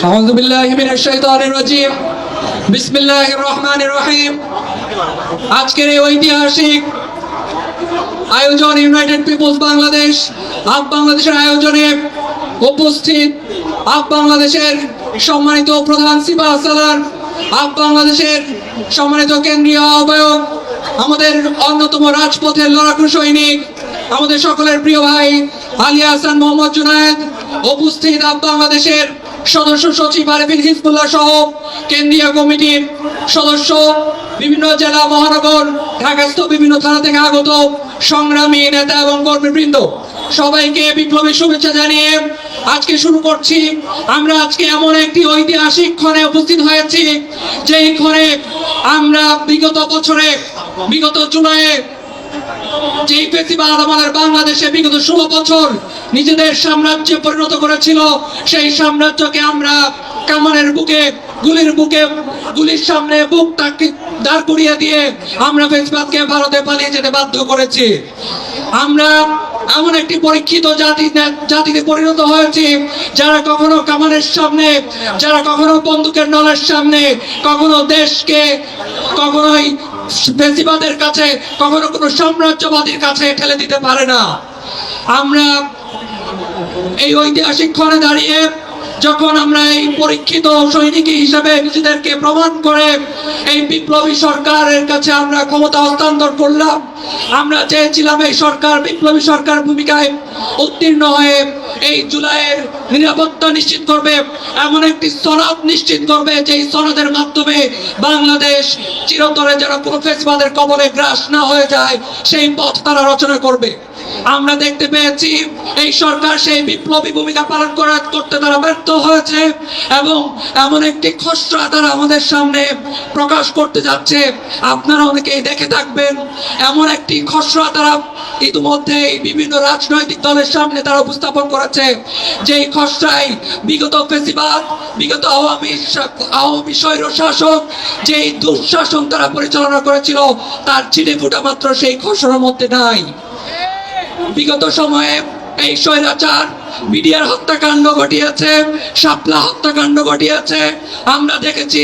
আউযু বিল্লাহি মিনাশ শাইতানির রাজীম। বিসমিল্লাহির রহমানির রহিম। আজকের এই ঐতিহাসিক আয়োজন ইউনাইটেড পিপলস বাংলাদেশ আপ বাংলাদেশের আয়োজনে উপস্থিত আপ বাংলাদেশের সম্মানিত প্রধান সিপাহ সালার, আপ বাংলাদেশের সম্মানিত কেন্দ্রীয় আহ্বায়ক, আমাদের অন্যতম রাজপথের লড়াকু সৈনিক, আমাদের সকলের প্রিয় ভাই আলী হাসান মোহাম্মদ জুনায়েদ, উপস্থিত আপ বাংলাদেশের সদস্য সচিব আরেফিন হিজবুল্লাহ সহ কেন্দ্রীয় কমিটির সদস্য, বিভিন্ন জেলা মহানগর ঢাকাস্থ বিভিন্ন থানা থেকে আগত সংগ্রামী নেতা এবং কর্মীবৃন্দ, সবাইকে বিপ্লবী শুভেচ্ছা জানিয়ে আজকে শুরু করছি। আমরা আজকে এমন একটি ঐতিহাসিক ক্ষণে উপস্থিত হয়েছি, যেই ক্ষণে আমরা বিগত বছরে, বিগত জুলাইয়ে যেই ফেসিবাদ আমাদের বাংলাদেশে বিগত 16 বছর নিজেদের সাম্রাজ্যে পরিণত করেছিল, সেই সাম্রাজ্যকে আমরা কামানের বুকে, গুলির বুকে, গুলির সামনে বুকটাকে দাঁড় করিয়ে দিয়ে আমরা ফেসিবাদকে ভারতে পালিয়ে যেতে বাধ্য করেছি। আমরা এমন একটি পরীক্ষিত জাতিতে পরিণত হয়েছি, যারা কখনো কামানের সামনে, যারা কখনো বন্দুকের নলের সামনে, কখনো দেশকে, কখনোই ফেসিবাদের কাছে, কখনো কোনো সাম্রাজ্যবাদীর কাছে ঠেলে দিতে পারে না। আমরা এই ঐতিহাসিক ক্ষণে দাঁড়িয়ে যখন আমরা এই পরীক্ষিত সৈনিক হিসেবে নিজেদেরকে প্রমাণ করে এই বিপ্লবী সরকারের কাছে আমরা ক্ষমতা হস্তান্তর করলাম, আমরা চেয়েছিলাম এই সরকার বিপ্লবী সরকার ভূমিকায় উত্তীর্ণ হয়ে এই জুলাইয়ের নিরাপত্তা নিশ্চিত করবে, এমন একটি সনদ নিশ্চিত করবে যেই সনদের মাধ্যমে বাংলাদেশ চিরতরে যেন কোনো ফেসিবাদের কবলে গ্রাস না হয়ে যায়, সেই পথ তারা রচনা করবে। আমরা দেখতে পেয়েছি এই সরকার সেই বিপ্লবী ভূমিকা পালন করতে তারা ব্যর্থ হয়েছে, এবং এমন একটি খসড়া তারা আমাদের সামনে প্রকাশ করতে যাচ্ছে। আপনারা অনেকেই দেখে থাকবেন, এমন একটি খসড়া তারা ইতিমধ্যে বিভিন্ন রাজনৈতিক দলের সামনে তারা উপস্থাপন করেছে, যেই খসড়ায় বিগত ফেসিবাদ, বিগত আওয়ামী স্বৈর শাসক যেই দুঃশাসন তারা পরিচালনা করেছিল, তার ছিটে ফোঁটা মাত্র সেই খসড়ার মধ্যে নাই। বিগত সময়ে এই স্বৈরাচার মিডিয়ার হত্যাকাণ্ড ঘটিয়েছে, শাপলা হত্যাকাণ্ড ঘটিয়েছে। আমরা দেখেছি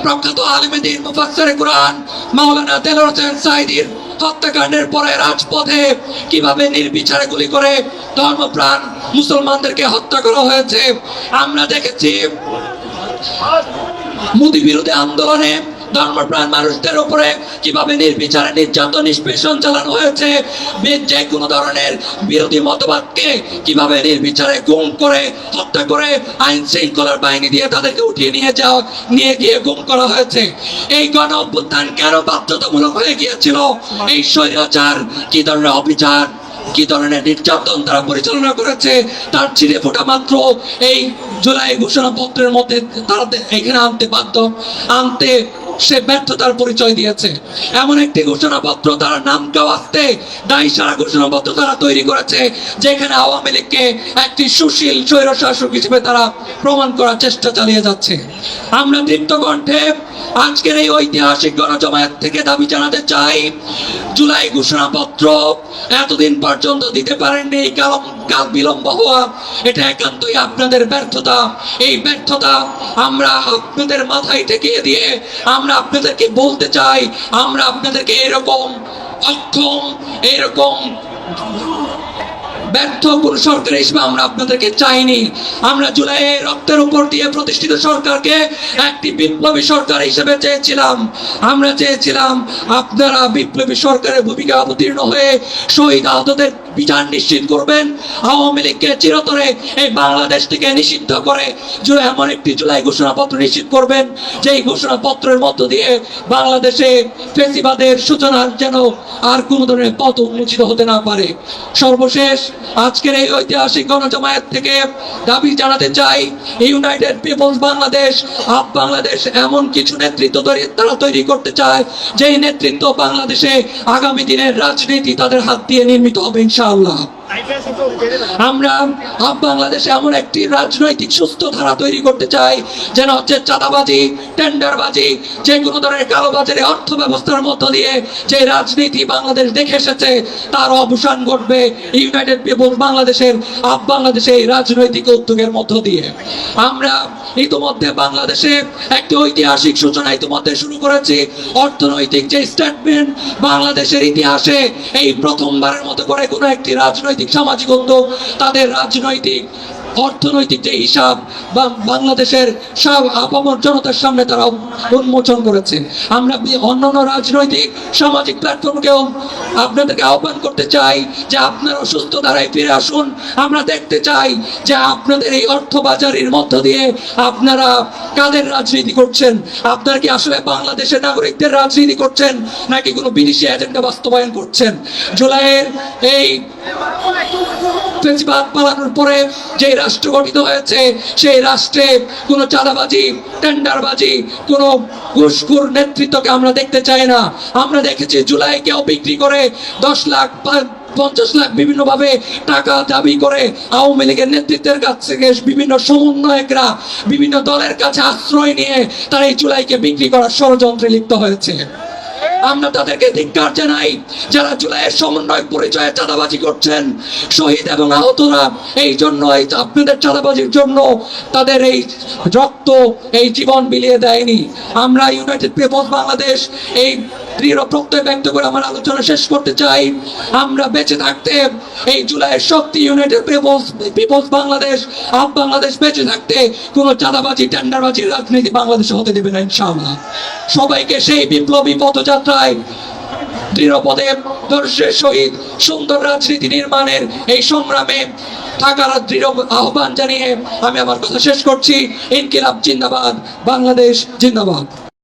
প্রখ্যাত আলেমে দ্বীন মুফাসসিরে কুরআন মাওলানা দেলোয়ার হোসেন সাঈদীর হত্যাকাণ্ডের পরে রাজপথে কিভাবে নির্বিচারে গুলি করে ধর্মপ্রাণ মুসলমানদেরকে হত্যা করা হয়েছে। আমরা দেখেছি মোদী বিরোধী আন্দোলনে ধর্মপ্রাণ মানুষদের উপরে কিভাবে নির্বিচারে নির্যাতন নিষ্পেষণ চালানো হয়েছে, যে কোনো ধরনের বিরোধী মতবাদকে কিভাবে নির্বিচারে গুম করে হত্যা করে আইন শৃঙ্খলার বাহিনী দিয়ে তাদেরকে উঠিয়ে নিয়ে গিয়ে গুম করা হয়েছে। এই গণ অভ্যুত্থান কেন বাধ্যতামূলক হয়ে গিয়েছিল? এই স্বৈরাচার কি ধরনের অবিচার, কি ধরনের নির্যাতন তারা পরিচালনা করেছে, তার ছিঁড়ে ফোটা মাত্র এই জুলাই ঘোষণাপত্রের মধ্যে তারা এখানে আনতে সে ব্যর্থতার পরিচয় দিয়েছে। এমন একটি ঘোষণাপত্র তারা নাম কাওয়াতে দায়ী সারা ঘোষণাপত্র তারা তৈরি করেছে, যেখানে আওয়ামী লীগকে একটি সুশীল স্বৈরশাসক হিসেবে তারা প্রমাণ করার চেষ্টা চালিয়ে যাচ্ছে। আমরা দীপ্ত কণ্ঠে আজকের এই ঐতিহাসিক গণজমায়েত থেকে দাবি জানাতে চাই, জুলাই ঘোষণাপত্র এতদিন পর্যন্ত দিতে পারেননি, কাল বিলম্ব হওয়া এটা একান্তই আপনাদের ব্যর্থতা। এই ব্যর্থতা আমরা আপনাদের মাথায় ঠেকিয়ে দিয়ে আমরা আপনাদেরকে বলতে চাই, আমরা আপনাদেরকে এরকম অক্ষম, এরকম ব্যর্থ কোন সরকার হিসেবে আমরা আপনাদেরকে চাইনি। আমরা জুলাইয়ে রক্তের উপর দিয়ে প্রতিষ্ঠিত সরকারকে একটি বিপ্লবী সরকার হিসেবে চেয়েছিলাম। আমরা চেয়েছিলাম আপনারা বিপ্লবী সরকারের ভূমিকা অবতীর্ণ হয়ে শহীদ আহতদের বিচার নিশ্চিত করবেন, আওয়ামী লীগকে চিরতরে এই বাংলাদেশ থেকে নিষিদ্ধ করে এমন একটি জুলাই ঘোষণাপত্র নিশ্চিত করবেন, যেই ঘোষণাপত্রের মধ্য দিয়ে বাংলাদেশে ফেসিবাদের সূচনার যেন আর কোনো ধরনের পথ উন্মোচিত হতে না পারে। সর্বশেষ আজকের এই ঐতিহাসিক গণজমায়েত থেকে দাবি জানাতে চাই, ইউনাইটেড পিপলস বাংলাদেশ আপ বাংলাদেশ এমন কিছু নেতৃত্ব তারা তৈরি করতে চায়, যেই নেতৃত্ব বাংলাদেশে আগামী দিনের রাজনীতি তাদের হাত দিয়ে নির্মিত হবে ইনশাআল্লাহ। আমরা বাংলাদেশে এমন একটি রাজনৈতিক সুস্থ ধারা তৈরি করতে চাই যেন হচ্ছে চাঁদাবাজি, টেন্ডারবাজি, যে কোনো ধরনের কালোবাজারে অর্থ ব্যবস্থার মধ্য দিয়ে যে রাজনীতি বাংলাদেশ দেখে এসেছে তার অবসান ঘটবে ইউনাইটেড পিপলস বাংলাদেশের বাংলাদেশে এই রাজনৈতিক উদ্যোগের মধ্য দিয়ে। আমরা ইতিমধ্যে বাংলাদেশে একটি ঐতিহাসিক সূচনা ইতিমধ্যে শুরু করেছি। অর্থনৈতিক যে স্টেটমেন্ট বাংলাদেশের ইতিহাসে এই প্রথমবারের মতো করে কোনো একটি রাজনৈতিক সামাজিক উদ্যোগ তাদের রাজনৈতিক অর্থনৈতিক যে হিসাব বা বাংলাদেশের সব আপামর জনতার সামনে তারা উন্মোচন করেছে। আমরা অন্যান্য রাজনৈতিক সামাজিক প্ল্যাটফর্মকেও আপনাদেরকে আহ্বান করতে চাই যে আপনারা সুস্থ ধারায় ফিরে আসুন। আমরা দেখতে চাই যে আপনাদের এই অর্থ বাজারের মধ্য দিয়ে আপনারা কাদের রাজনীতি করছেন। আপনারা কি আসলে বাংলাদেশের নাগরিকদের রাজনীতি করছেন নাকি কোনো বিদেশি এজেন্ডা বাস্তবায়ন করছেন? জুলাইয়ের এই ফেসিবাদ পালানোর পরে যে রাষ্ট্র গঠিত হয়েছে সেই রাষ্ট্রে কোনো চাঁদাবাজি, টেন্ডারবাজি, কোনো ঘুষখোর নেতৃত্বকে আমরা দেখতে চাই না। আমরা দেখেছি জুলাইকেও বিক্রি করে 10 লাখ 50 লাখ বিভিন্নভাবে টাকা দাবি করে আওয়ামী লীগের নেতৃত্বের কাছ থেকে বিভিন্ন সমন্বয়করা বিভিন্ন দলের কাছে আশ্রয় নিয়ে তারা এই জুলাইকে বিক্রি করার ষড়যন্ত্রে লিপ্ত হয়েছে। আমরা তাদেরকে ধিক্কার জানাই যারা জুলাইয়ের সমন্বয় পরিচয়ে চাঁদাবাজি করছেন। শহীদ এবং আহতরা এই জন্য এই আপনাদের চাঁদাবাজির জন্য তাদের এই রক্ত, এই জীবন বিলিয়ে দেয়নি। আমরা ইউনাইটেড পিপলস বাংলাদেশ এই দৃঢ় প্রত্যয় ব্যক্ত করে আমার আলোচনা শেষ করতে চাই। আমরা বেঁচে থাকতে এই জুলাইয়ের শক্তি ইউনাইটেড পিপলস বাংলাদেশ বাংলাদেশ বেঁচে থাকতে কোনো চাঁদাবাজি, টেন্ডারবাজির রাজনীতি বাংলাদেশে হতে দেবে না ইনশাআল্লাহ। সবাইকে সেই বিপ্লবী পদযাত্রায় দৃঢ়পদে দর্শের সহিত সুন্দর রাজনীতি নির্মাণের এই সংগ্রামে থাকার দৃঢ় আহ্বান জানিয়ে আমি আমার কথা শেষ করছি। ইনকিলাব জিন্দাবাদ, বাংলাদেশ জিন্দাবাদ।